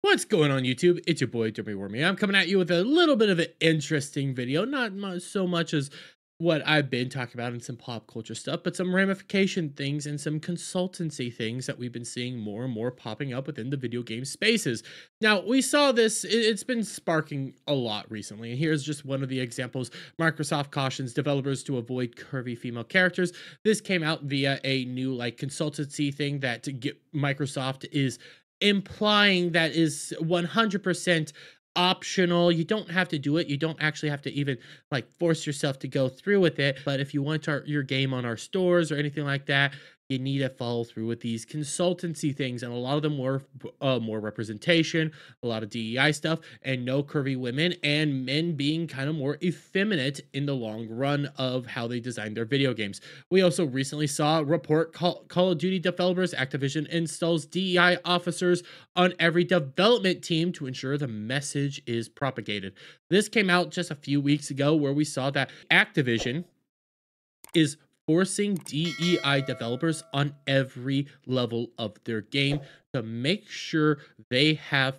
What's going on YouTube? It's your boy Derby Wormy. I'm coming at you with a little bit of an interesting video, not so much as what I've been talking about in some pop culture stuff, but some ramification things and some consultancy things that we've been seeing more and more popping up within the video game spaces. Now, we saw this, it's been sparking a lot recently, and here's just one of the examples. Microsoft cautions developers to avoid curvy female characters. This came out via a new consultancy thing that Microsoft is implying that is 100% optional. You don't have to do it. You don't actually have to even force yourself to go through with it. But if you want your game on our stores or anything like that, you need to follow through with these consultancy things, and a lot of them were more representation, a lot of DEI stuff, and no curvy women, and men being kind of more effeminate in the long run of how they design their video games. We also recently saw a report Call of Duty developers, Activision installs DEI officers on every development team to ensure the message is propagated. This came out just a few weeks ago, where we saw that Activision is forcing DEI developers on every level of their game to make sure they have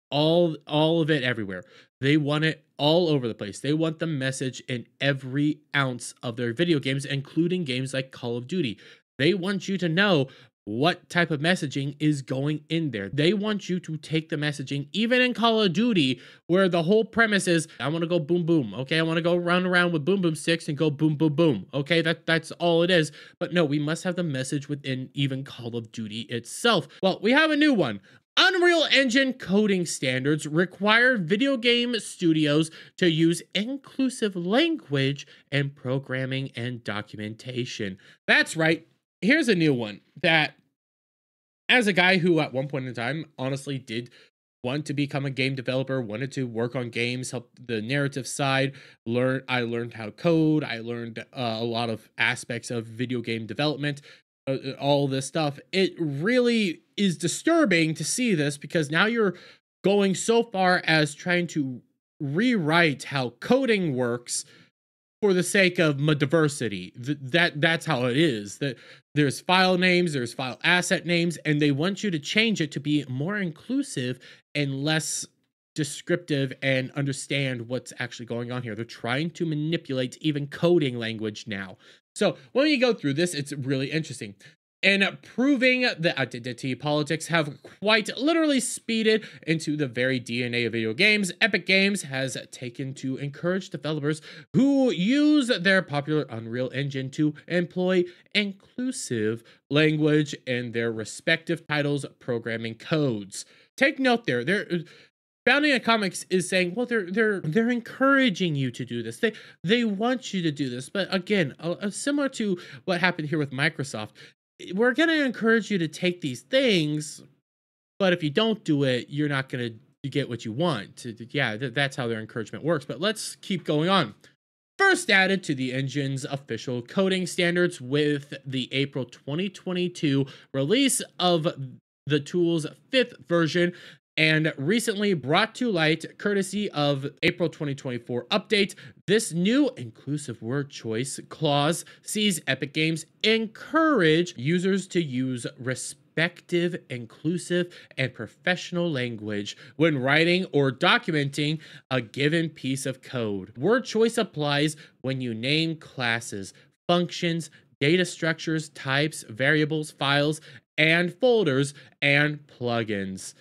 all of it everywhere. They want it all over the place. They want the message in every ounce of their video games, including games like Call of Duty. They want you to know what type of messaging is going in there. They want you to take the messaging, even in Call of Duty, where the whole premise is, I want to go boom, boom, okay? I want to go run around with boom, boom sticks and go boom, boom, boom, okay? That's all it is. But no, we must have the message within even Call of Duty itself. Well, we have a new one. Unreal Engine coding standards require video game studios to use inclusive language in programming and documentation. That's right. Here's a new one that, as a guy who at one point in time honestly did want to become a game developer, wanted to work on games, help the narrative side, I learned how to code, I learned a lot of aspects of video game development, all this stuff. It really is disturbing to see this, because now you're going so far as trying to rewrite how coding works for the sake of diversity. That's how it is. That there's file names, there's file asset names, and they want you to change it to be more inclusive and less descriptive and understand what's actually going on here. They're trying to manipulate even coding language now. So when you go through this, it's really interesting. And proving that identity politics have quite literally speeded into the very DNA of video games, Epic Games has taken to encourage developers who use their popular Unreal Engine to employ inclusive language in their respective titles' programming codes. Take note there. Founding a Comics is saying, well, they're encouraging you to do this. They want you to do this. But again, similar to what happened here with Microsoft, we're going to encourage you to take these things, but if you don't do it, you're not going to get what you want. Yeah, that's how their encouragement works. But let's keep going on. First added to the engine's official coding standards with the April 2022 release of the tool's 5th version, and recently brought to light courtesy of April 2024 update. This new inclusive word choice clause sees Epic Games encourage users to use respective, inclusive, and professional language when writing or documenting a given piece of code. Word choice applies when you name classes, functions, data structures, types, variables, files, and folders, and plugins,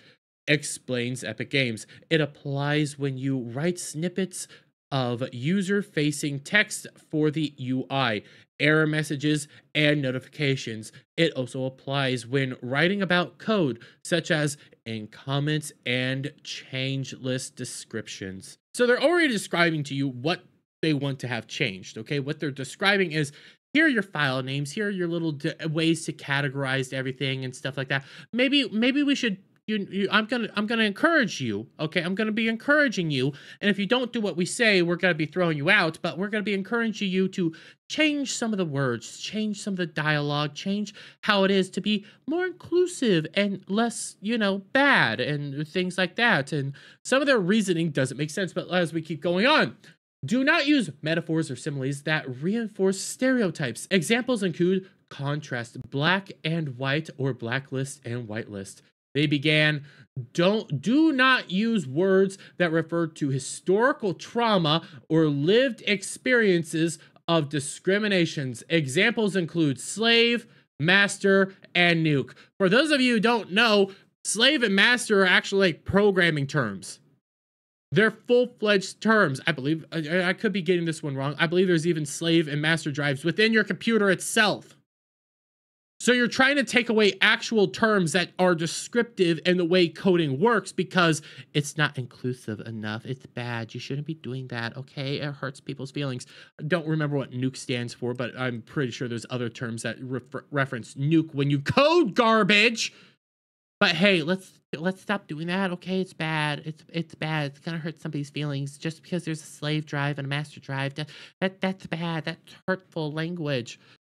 explains Epic Games. It applies when you write snippets of user-facing text for the UI, error messages, and notifications. It also applies when writing about code, such as in comments and change list descriptions. So they're already describing to you what they want to have changed, okay? What they're describing is, here are your file names, here are your little ways to categorize everything and stuff like that. Maybe we should I'm gonna encourage you, okay? I'm gonna be encouraging you, and if you don't do what we say, we're gonna be throwing you out, but we're gonna be encouraging you to change some of the words, change some of the dialogue, change how it is to be more inclusive and less, bad, and things like that. And some of their reasoning doesn't make sense, but as we keep going on, do not use metaphors or similes that reinforce stereotypes. Examples include contrast black and white or blacklist and whitelist. They began, do not use words that refer to historical trauma or lived experiences of discriminations. Examples include slave, master, and nuke. For those of you who don't know, slave and master are actually like programming terms. They're full-fledged terms. I believe, I could be getting this one wrong. I believe there's even slave and master drives within your computer itself. So you're trying to take away actual terms that are descriptive in the way coding works because it's not inclusive enough. It's bad. You shouldn't be doing that, okay? It hurts people's feelings. I don't remember what nuke stands for, but I'm pretty sure there's other terms that reference nuke when you code garbage. But hey, let's stop doing that, okay? It's bad. It's bad. It's gonna hurt somebody's feelings just because there's a slave drive and a master drive. That's bad. That's hurtful language.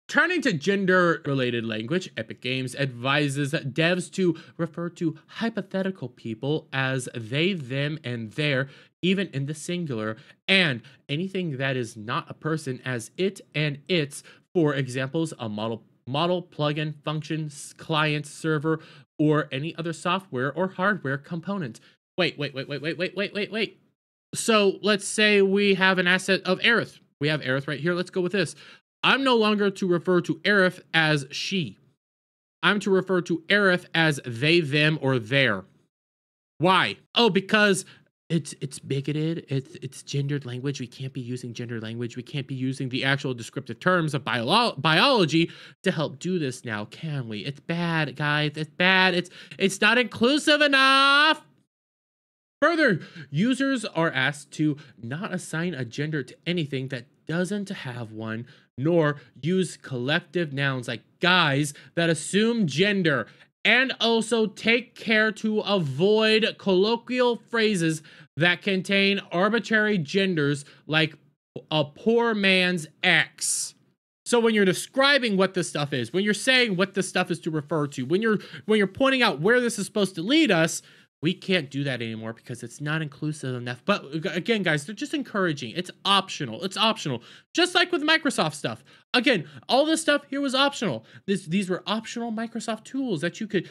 Turning to gender-related language, Epic Games advises devs to refer to hypothetical people as they, them, and their, even in the singular, and anything that is not a person as it and its. For examples, a model, plugin, function, client, server, or any other software or hardware component. Wait. So let's say we have an asset of Aerith. We have Aerith right here. Let's go with this. I'm no longer to refer to Aerith as she. I'm to refer to Aerith as they, them, or their. Why? Oh, because it's bigoted. It's gendered language. We can't be using gendered language. We can't be using the actual descriptive terms of biology to help do this now, can we? It's bad, guys. It's bad. It's not inclusive enough. Further, users are asked to not assign a gender to anything that doesn't have one, nor use collective nouns like guys that assume gender, and also take care to avoid colloquial phrases that contain arbitrary genders like a poor man's ex. So when you're describing what this stuff is, when you're saying what this stuff is to refer to, when you're pointing out where this is supposed to lead us, we can't do that anymore because it's not inclusive enough. But again, guys, they're just encouraging. It's optional. It's optional. Just like with Microsoft stuff. Again, all this stuff here was optional. These were optional Microsoft tools that you could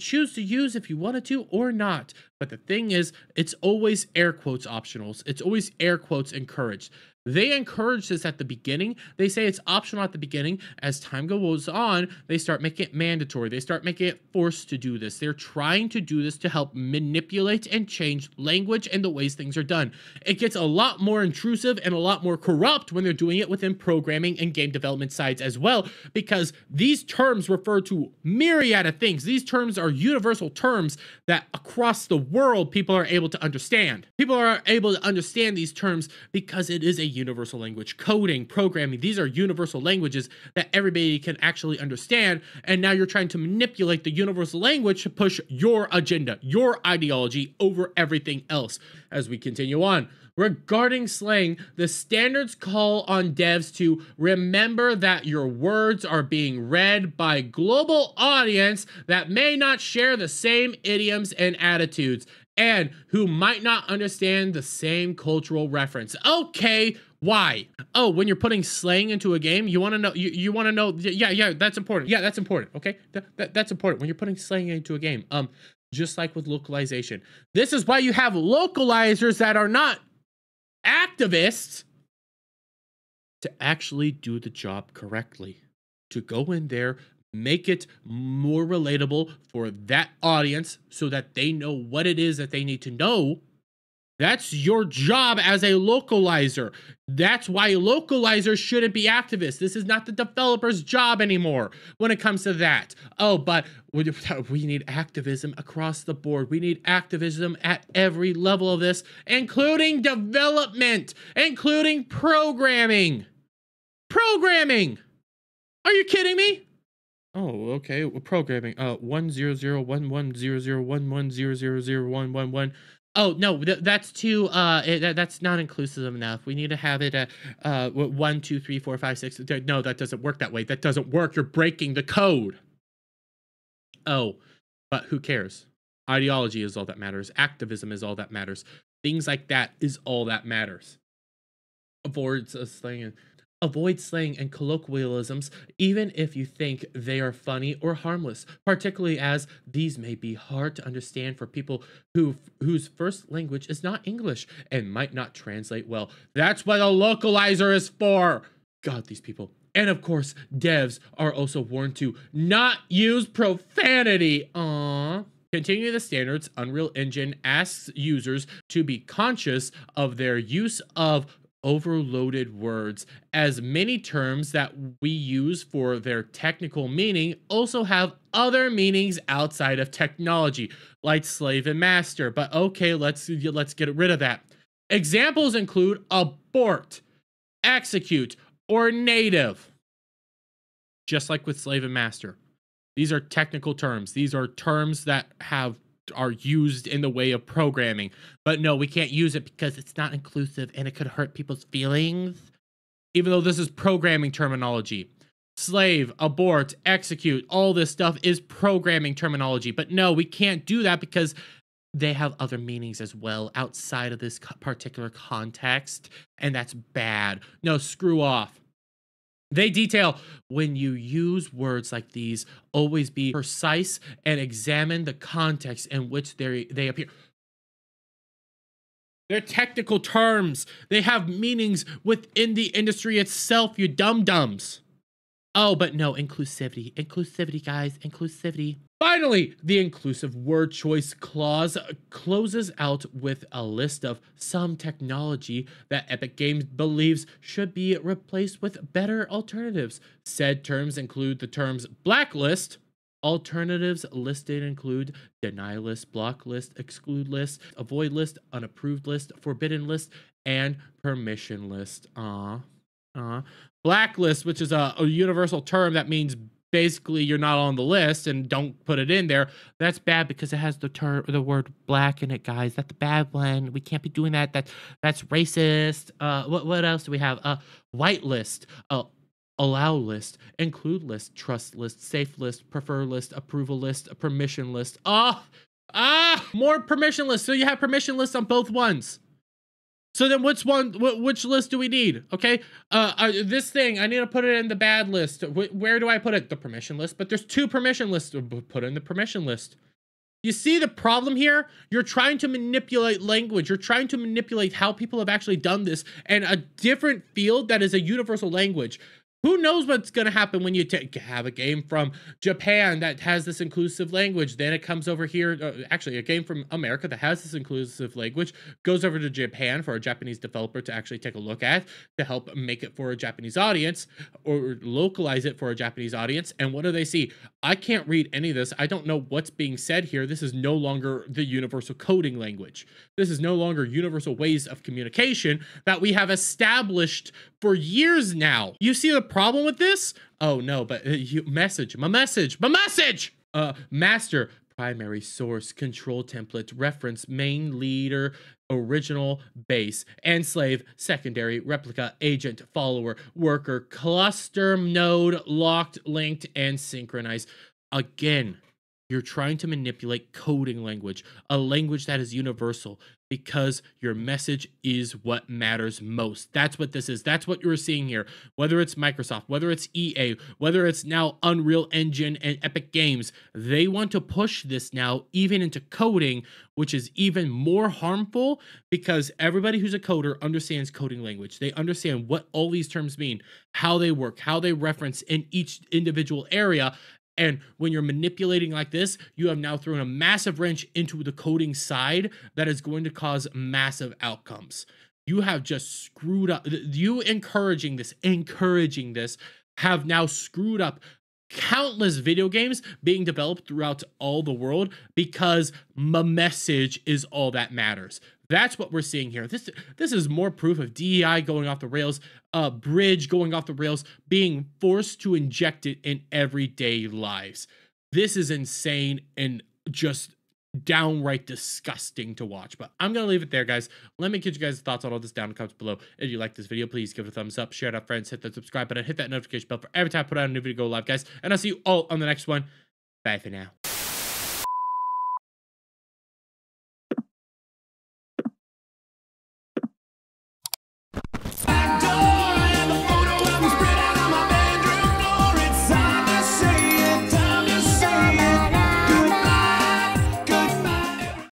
choose to use if you wanted to or not. But the thing is, it's always air quotes optionals. It's always air quotes encouraged. They encourage this at the beginning. They say it's optional at the beginning. As time goes on, they start making it mandatory. They start making it forced to do this. They're trying to do this to help manipulate and change language and the ways things are done. It gets a lot more intrusive and a lot more corrupt when they're doing it within programming and game development sides as well, because these terms refer to myriad of things. These terms are universal terms that across the world people are able to understand. People are able to understand these terms because it is a universal language. Coding, programming, these are universal languages that everybody can actually understand, and now you're trying to manipulate the universal language to push your agenda, your ideology over everything else. As we continue on, regarding slang, the standards call on devs to remember that your words are being read by a global audience that may not share the same idioms and attitudes, and who might not understand the same cultural reference. Okay, why? Oh, when you're putting slang into a game, you want to know, you want to know, yeah, that's important. Yeah, that's important, okay? That's important when you're putting slang into a game. Just like with localization. This is why you have localizers that are not activists to actually do the job correctly. To go in there, make it more relatable for that audience so that they know what it is that they need to know. That's your job as a localizer. That's why localizers shouldn't be activists. This is not the developer's job anymore when it comes to that. Oh, but we need activism across the board. We need activism at every level of this, including development, including programming. Programming! Are you kidding me? Oh, okay. Programming. 100110011001111. Oh no, that's too. That's not inclusive enough. We need to have it at 1, 2, 3, 4, 5, 6. No, that doesn't work that way. That doesn't work. You're breaking the code. Oh, but who cares? Ideology is all that matters. Activism is all that matters. Things like that is all that matters. Avoids slang. Avoid slang and colloquialisms, even if you think they are funny or harmless, particularly as these may be hard to understand for people whose first language is not English and might not translate well. That's what a localizer is for. God, these people. And of course, devs are also warned to not use profanity. Aww. Continue the standards, Unreal Engine asks users to be conscious of their use of overloaded words, as many terms that we use for their technical meaning also have other meanings outside of technology, like slave and master. But okay, let's get rid of that. Examples include abort, execute, or native. Just like with slave and master. These are technical terms. These are terms that are used in the way of programming. But no, we can't use it because it's not inclusive and it could hurt people's feelings. Even though this is programming terminology. Slave, abort, execute, all this stuff is programming terminology. But no, we can't do that because they have other meanings as well outside of this particular context. And that's bad. No, screw off. They detail, when you use words like these, always be precise and examine the context in which they appear. They're technical terms. They have meanings within the industry itself, you dum-dums. Oh, but no, inclusivity. Inclusivity, guys. Inclusivity. Finally, the inclusive word choice clause closes out with a list of some technology that Epic Games believes should be replaced with better alternatives. Said terms include the terms blacklist. Alternatives listed include deny list, block list, exclude list, avoid list, unapproved list, forbidden list, and permission list. Blacklist, which is a universal term that means basically you're not on the list and don't put it in there. That's bad because it has the word black in it, guys. That's the bad one. We can't be doing that. That's racist. What else do we have? Whitelist, allow list, include list, trust list, safe list, prefer list, approval list, permission list. More permission lists. So you have permission lists on both ones. So then which list do we need? Okay, this thing, I need to put it in the bad list. Where do I put it? The permission list, but there's 2 permission lists. Put in the permission list. You see the problem here? You're trying to manipulate language. You're trying to manipulate how people have actually done this and a different field that is a universal language. Who knows what's going to happen when you have a game from Japan that has this inclusive language, then it comes over here, actually a game from America that has this inclusive language, goes over to Japan for a Japanese developer to actually take a look at, to help make it for a Japanese audience, or localize it for a Japanese audience, and what do they see? I can't read any of this. I don't know what's being said here. This is no longer the universal coding language. This is no longer universal ways of communication that we have established for years now. You see the problem with this? Oh no, but my message. Master, primary source, control template, reference, main, leader, original, base, and slave, secondary, replica, agent, follower, worker, cluster, node, locked, linked, and synchronized. Again, you're trying to manipulate coding language, a language that is universal, because your message is what matters most. That's what this is. That's what you're seeing here. Whether it's Microsoft, whether it's EA, whether it's now Unreal Engine and Epic Games, they want to push this now even into coding, which is even more harmful because everybody who's a coder understands coding language. They understand what all these terms mean, how they work, how they reference in each individual area. And when you're manipulating like this, you have now thrown a massive wrench into the coding side that is going to cause massive outcomes. You have just screwed up. You encouraging this have now screwed up countless video games being developed throughout all the world because my message is all that matters. That's what we're seeing here. This is more proof of DEI going off the rails, Bridge going off the rails, being forced to inject it in everyday lives. This is insane and just downright disgusting to watch. But I'm going to leave it there, guys. Let me get you guys' thoughts on all this down in the comments below. If you like this video, please give it a thumbs up, share it out with friends, hit that subscribe button, hit that notification bell for every time I put out a new video go live, guys. And I'll see you all on the next one. Bye for now.